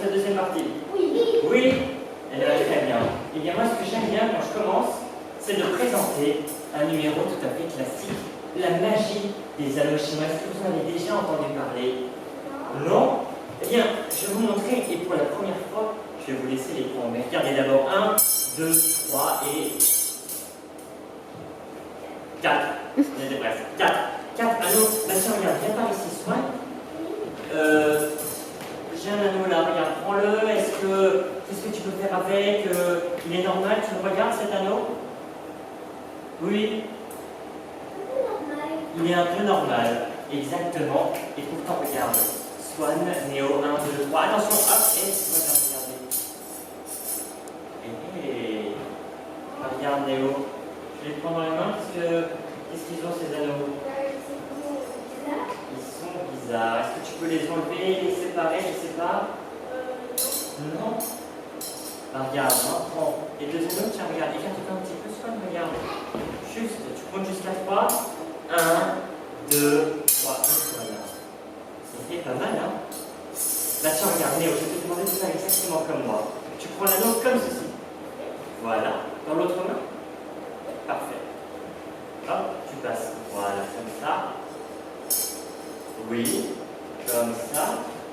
cette deuxième partie? Oui. Oui? Eh bien, très bien. Eh bien, moi, ce que j'aime bien quand je commence, c'est de présenter un numéro tout à fait classique, la magie des anneaux chinois. Est-ce que vous en avez déjà entendu parler? Non? Eh bien, je vais vous montrer, et pour la première fois, je vais vous laisser les points. Mais regardez d'abord 1, 2, 3 et 4. On était presque. 4. 4 anneaux. Bah tiens, regarde, viens par ici, Swan. J'ai un anneau là, regarde, prends-le. Qu'est-ce que tu peux faire avec? Il est normal, tu le regardes cet anneau? Oui. Il est un peu normal, exactement. Et pourtant, regarde. Swan, Néo, 1, 2, 3. Attention, hop, et regardez. Regarde, Néo. Je vais les prendre dans les mains parce que. Qu'est-ce qu'ils ont ces anneaux? Ils sont bizarres. Est-ce que tu peux les enlever, les séparer? Je sais pas. Non. Bah, regarde, hein, prends. Et deux anneaux, tiens, regarde. Écarte-toi un petit peu, Swan, regarde. Juste, tu comptes jusqu'à 3. 1, 2, 3. Voilà. C'était pas mal, hein? Là, tiens, regarde, Néo, je vais te demander de faire exactement comme moi. Tu prends l'anneau comme ceci. Voilà. Dans l'autre main. Parfait. Hop, tu passes. Voilà, comme ça. Oui, comme ça.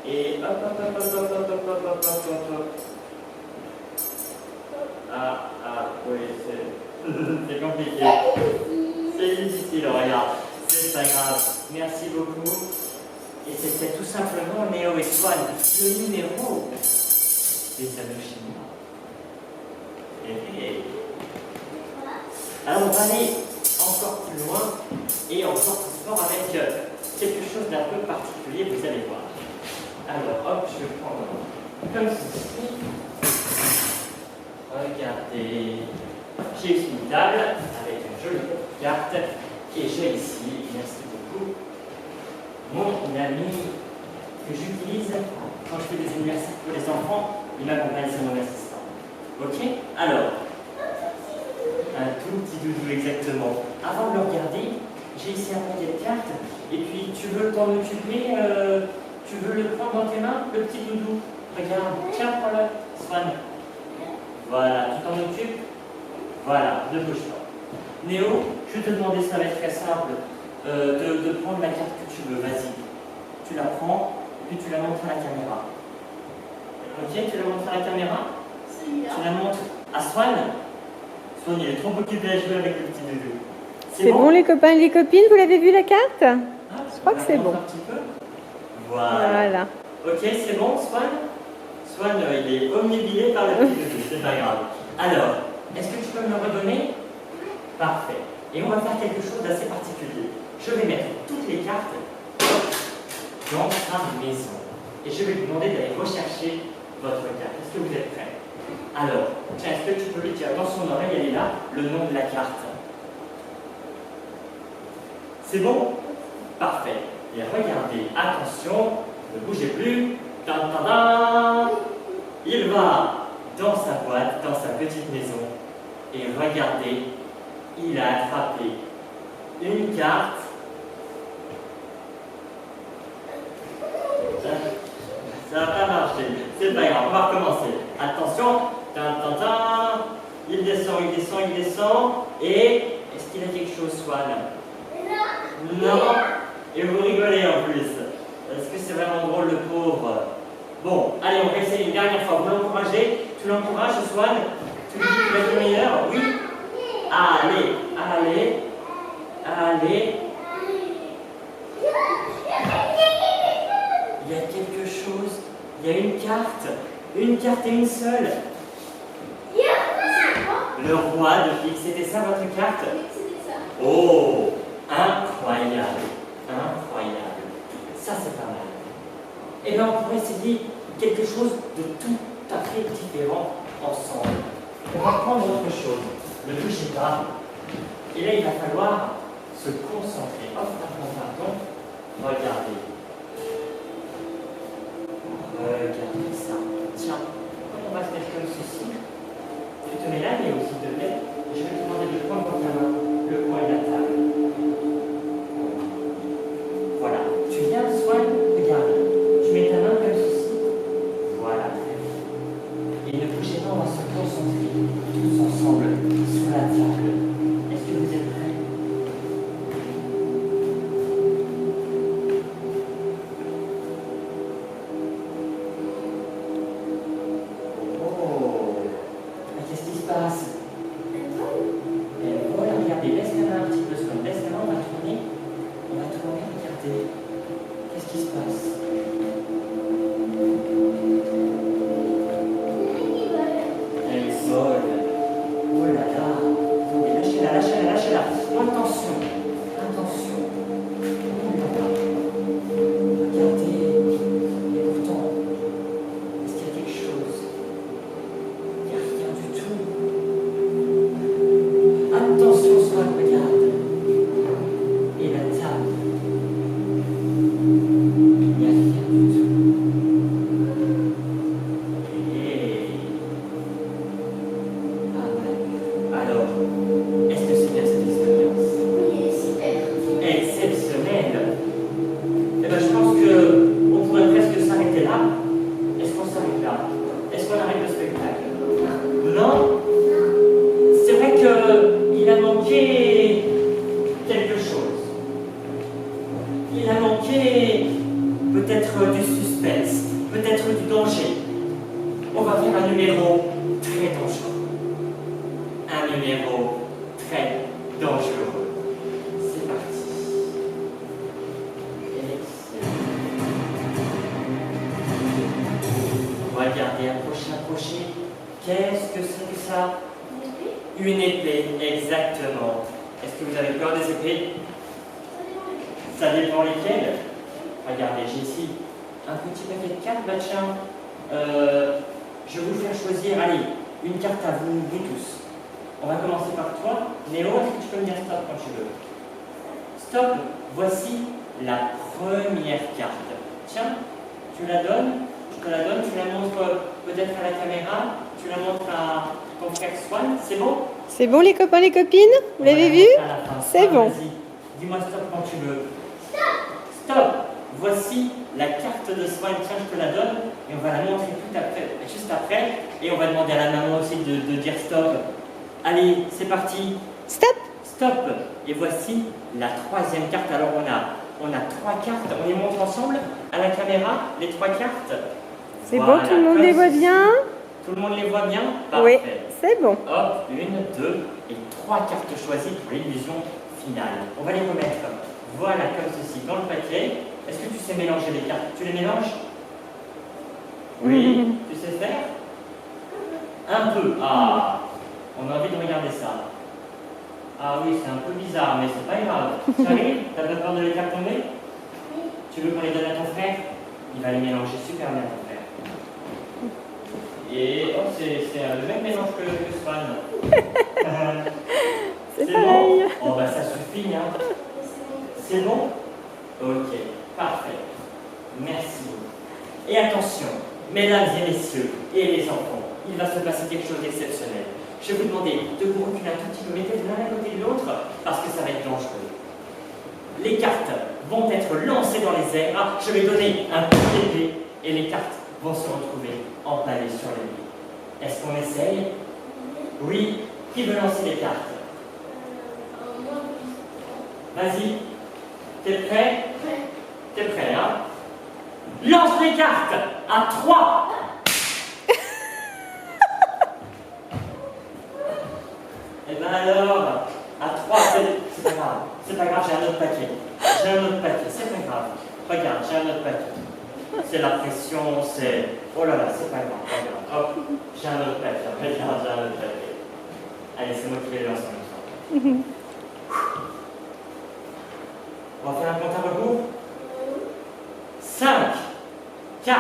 Et hop, hop, hop, hop, hop, hop, hop, hop, hop, hop, hop. Oui, c'est compliqué. C'est difficile, regarde. C'est pas grave. Merci beaucoup. Et c'était tout simplement Néo et Swan, le numéro des anneaux chinois. Alors on va aller encore plus loin et encore plus fort avec quelque chose d'un peu particulier, vous allez voir. Alors hop, je vais prendre comme ceci. Regardez, j'ai ici une table avec une jolie carte et j'ai ici, merci beaucoup, mon ami que j'utilise quand je fais des anniversaires pour les enfants. Il m'accompagne, c'est mon assistant. Ok? Alors, un tout petit doudou exactement. Avant de le regarder, j'ai ici un paquet de cartes. Et puis, tu veux t'en occuper, tu veux le prendre dans tes mains, le petit doudou. Regarde, tiens, prends-le, Swan. Voilà, tu t'en occupes. Voilà, ne bouge pas. Néo, je vais te demander, ça va être très simple, de prendre la carte que tu veux. Vas-y. Tu la prends, et puis tu la montres à la caméra. Ok, tu la montres à la caméra? Tu la montres à Swan. Swan, il est trop occupé à jouer avec le petit doudou. C'est bon les copains et les copines, vous l'avez vu la carte? Je crois que c'est bon. Un petit peu. Voilà. Ok, c'est bon, Swan? Swan, il est omnibilé par le petit doudou, c'est pas grave. Alors, est-ce que tu peux me le redonner? Parfait. Et on va faire quelque chose d'assez particulier. Je vais mettre toutes les cartes dans sa maison. Et je vais vous demander d'aller rechercher votre carte. Est-ce que vous êtes prêts? Alors, tiens, est-ce que tu peux lui dire dans son oreille, elle est là, le nom de la carte? C'est bon? Parfait. Et regardez, attention, ne bougez plus. Tadadam! Il va dans sa boîte, dans sa petite maison. Et regardez, il a attrapé une carte. Ça va pas marcher, c'est pas grave, on va recommencer. Attention, il descend, il descend, il descend. Et est-ce qu'il a quelque chose, Swan? Non. Et vous rigolez en plus. Est-ce que c'est vraiment drôle, le pauvre? Bon, allez, on va essayer une dernière fois. Vous l'encouragez? Tu l'encourages, Swan? Tu lui dis que tu vas être le meilleur? Oui? Allez, allez, allez. Il y a quelque chose. Il y a une carte et une seule. Le roi de Pique, c'était ça votre carte? Oh, incroyable, incroyable. Ça c'est pas mal. Et bien on pourrait essayer quelque chose de tout à fait différent ensemble. On va prendre autre chose. Ne bougez pas. Et là il va falloir se concentrer. Hop, pardon. Regardez. Regardez ça. Tiens, on va se mettre comme ceci. Tu te mets là, mais aussi de l'aide. Et je vais te demander de prendre dans ta main le coin de la table. Voilà. Tu viens, Swan, regarde. Tu mets ta main comme ceci. Voilà. peut-être du suspense, peut-être du danger. On va faire un numéro très dangereux. Un numéro très dangereux. C'est parti. Regardez, approchez. Qu'est-ce que c'est que ça? Une épée, exactement. Est-ce que vous avez peur des épées? Ça dépend lesquelles. Regardez, j'ai ici un petit paquet de cartes. Bah tiens, je vais vous faire choisir, allez, une carte à vous, vous tous. On va commencer par toi. Néo, est-ce que tu peux me dire stop quand tu veux? Stop, voici la première carte. Tiens, tu la donnes, je te la donne, tu la montres peut-être à la caméra, tu la montres à ton frère Swan, c'est bon? C'est bon les copains, les copines? Vous l'avez vu? C'est bon. Vas-y, dis-moi stop quand tu veux. Stop! Voici la carte de Swan, tiens, je te la donne, et on va la montrer juste après, et on va demander à la maman aussi de dire stop. Allez, c'est parti. Stop! Stop! Et voici la troisième carte. Alors on a trois cartes, on les montre ensemble à la caméra, les trois cartes. C'est voilà, bon, tout le monde les voit bien? Tout le monde les voit bien? Oui, Parfait. c'est bon. Hop, une, deux et trois cartes choisies pour l'illusion finale. On va les remettre, voilà, comme ceci, dans le paquet. Est-ce que tu sais mélanger les cartes? Tu les mélanges? Oui, tu sais faire? Un peu. Ah, on a envie de regarder ça. Ah oui, c'est un peu bizarre, mais c'est pas grave. Tu arrives? T'as pas peur de les faire tomber? Tu veux qu'on les donne à ton frère? Il va les mélanger super bien, ton frère. Et oh, c'est le même mélange que Swan. C'est bon? pareil. Oh bah ça suffit, hein. C'est bon? Ok, parfait. Merci beaucoup. Et attention, mesdames et messieurs, et les enfants, il va se passer quelque chose d'exceptionnel. Je vais vous demander de vous reculer un tout petit peu, mettez l'un à côté de l'autre, parce que ça va être dangereux. Les cartes vont être lancées dans les airs. Ah, je vais donner un coup d'épée, et les cartes vont se retrouver empalées sur les lits. Est-ce qu'on essaye? Oui. Qui veut lancer les cartes? Vas-y. T'es prêt? T'es prêt, hein? Lance les cartes à 3. Eh ben alors, à 3, c'est pas grave. C'est pas grave, j'ai un autre paquet. J'ai un autre paquet, c'est pas grave. Regarde, j'ai un autre paquet. C'est la pression, c'est... Oh là là, c'est pas grave, regarde. Hop, j'ai un autre paquet. Regarde, j'ai un autre paquet. Allez, c'est moi qui vais les lancer maintenant. On va faire un compte à rebours. 5, 4,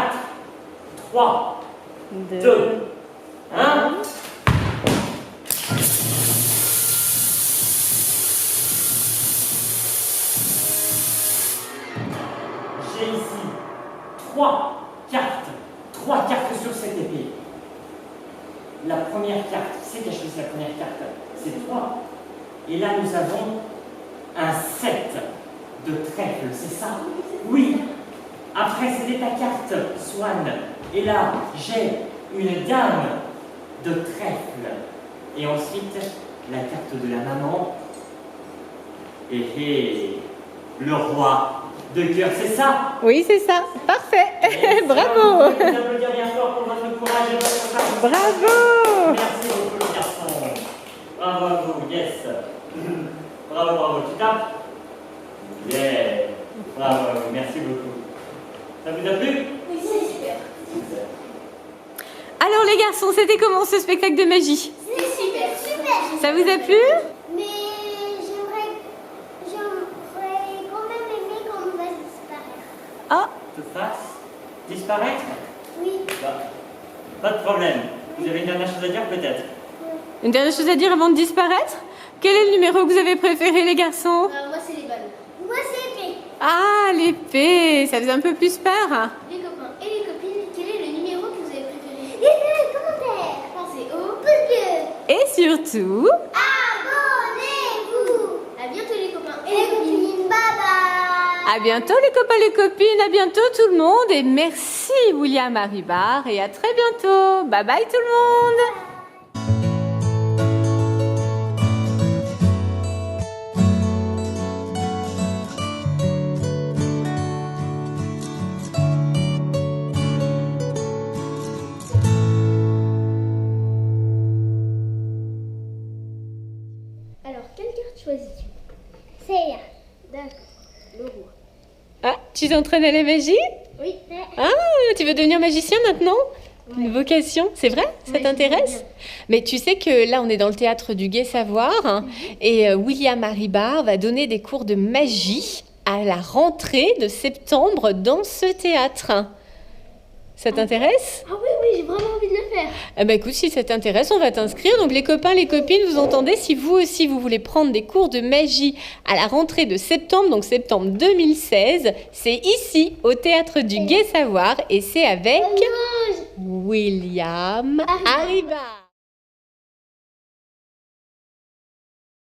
3, 2, 1. J'ai ici 3 cartes sur cette épée. La première carte, qui c'est qui a choisi la première carte? C'est toi. Et là, nous avons un 7 de trèfle, c'est ça? Oui. Après, c'était ta carte, Swan. Et là, j'ai une dame de trèfle. Et ensuite, la carte de la maman. Et le roi de cœur, c'est ça? Oui, c'est ça. Parfait. Et Bravo. Vous applaudir bien fort pour votre courage et votre participation. Bravo. Merci beaucoup, les garçons. Bravo à vous, yes. Bravo, bravo. Tu tapes? Yeah. Bravo à vous, merci beaucoup. Ça vous a plu? Oui, c'est super. Super. Alors les garçons, c'était comment ce spectacle de magie? C'est super, super. Ça vous a plu? Mais j'aimerais quand même aimer qu'on me fasse disparaître. Ah, Te fasse disparaître? Oui. Bah, pas de problème. Vous avez une dernière chose à dire peut-être? une dernière chose à dire avant de disparaître? Quel est le numéro que vous avez préféré les garçons? Moi, c'est les balles. Moi, c'est épée. Ah, l'épée, ça faisait un peu plus peur. Les copains et les copines, quel est le numéro que vous avez préféré? Laissez les commentaires. Pensez au pouce bleu. Et surtout... Abonnez-vous. À bientôt les copains et les copines. Bye bye. À bientôt les copains, les copines, à bientôt tout le monde et merci William Haribar et à très bientôt. Bye bye tout le monde. tu t'entraînes à la magie? Oui. Ah, tu veux devenir magicien maintenant? Une vocation, c'est vrai? Ça Ouais, t'intéresse? j'aimerais Mais tu sais que là, on est dans le théâtre du Gai Savoir hein, et William Haribar va donner des cours de magie à la rentrée de septembre dans ce théâtre. Ça t'intéresse? Ah oui, j'ai vraiment envie de le faire. Eh ben écoute, si ça t'intéresse, on va t'inscrire. Donc les copains, les copines, vous entendez, si vous aussi vous voulez prendre des cours de magie à la rentrée de septembre, donc septembre 2016, c'est ici, au théâtre du Gai Savoir et c'est avec Oh non, William Haribar. Haribar.